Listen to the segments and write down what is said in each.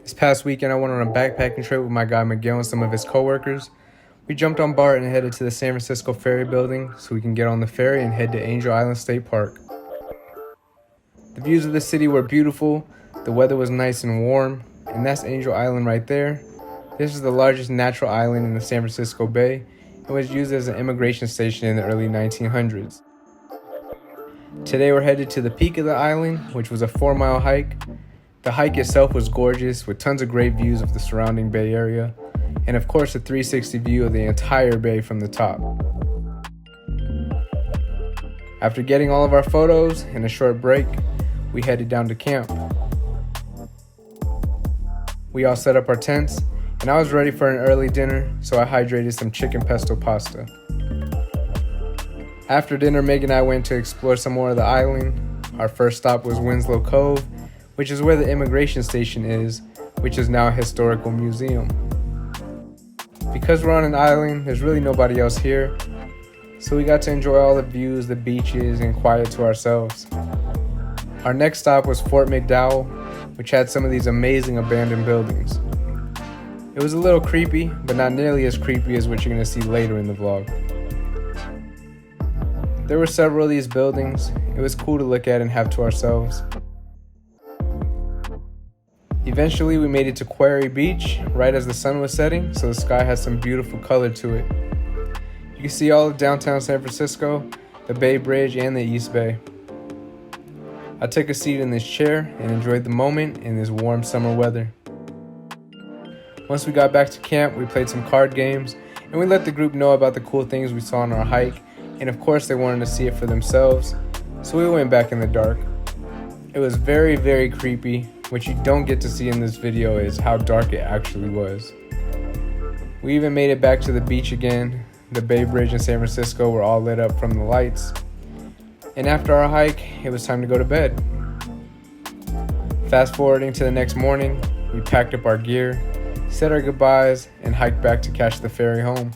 This past weekend, I went on a backpacking trip with my guy Miguel and some of his coworkers. We jumped on BART and headed to the San Francisco Ferry Building so we can get on the ferry and head to Angel Island State Park. The views of the city were beautiful, the weather was nice and warm, and that's Angel Island right there. This is the largest natural island in the San Francisco Bay and was used as an immigration station in the early 1900s. Today we're headed to the peak of the island, which was a 4-mile hike. The hike itself was gorgeous with tons of great views of the surrounding Bay Area, and of course a 360 view of the entire bay from the top. After getting all of our photos and a short break, we headed down to camp. We all set up our tents, and I was ready for an early dinner, so I hydrated some chicken pesto pasta. After dinner, Meg and I went to explore some more of the island. Our first stop was Winslow Cove, which is where the immigration station is, which is now a historical museum. Because we're on an island, there's really nobody else here, so we got to enjoy all the views, the beaches, and quiet to ourselves. Our next stop was Fort McDowell, which had some of these amazing abandoned buildings. It was a little creepy, but not nearly as creepy as what you're going to see later in the vlog. There were several of these buildings. It was cool to look at and have to ourselves. Eventually, we made it to Quarry Beach right as the sun was setting, so the sky had some beautiful color to it. You can see all of downtown San Francisco, the Bay Bridge, and the East Bay. I took a seat in this chair and enjoyed the moment in this warm summer weather. Once we got back to camp, we played some card games, and we let the group know about the cool things we saw on our hike, and of course they wanted to see it for themselves, so we went back in the dark. It was very, very creepy. What you don't get to see in this video is how dark it actually was. We even made it back to the beach again. The Bay Bridge in San Francisco were all lit up from the lights. And after our hike, it was time to go to bed. Fast forwarding to the next morning, we packed up our gear, said our goodbyes, and hiked back to catch the ferry home.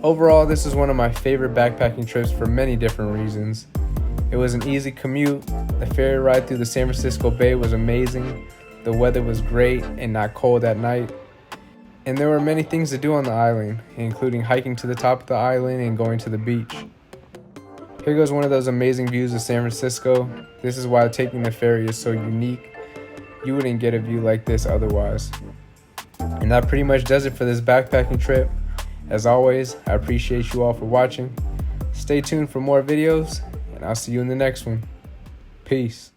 Overall, this is one of my favorite backpacking trips for many different reasons. It was an easy commute, the ferry ride through the San Francisco Bay was amazing, the weather was great and not cold at night, and there were many things to do on the island, including hiking to the top of the island and going to the beach. Here goes one of those amazing views of San Francisco. This is why taking the ferry is so unique. You wouldn't get a view like this otherwise. And that pretty much does it for this backpacking trip. As always, I appreciate you all for watching. Stay tuned for more videos, and I'll see you in the next one. Peace.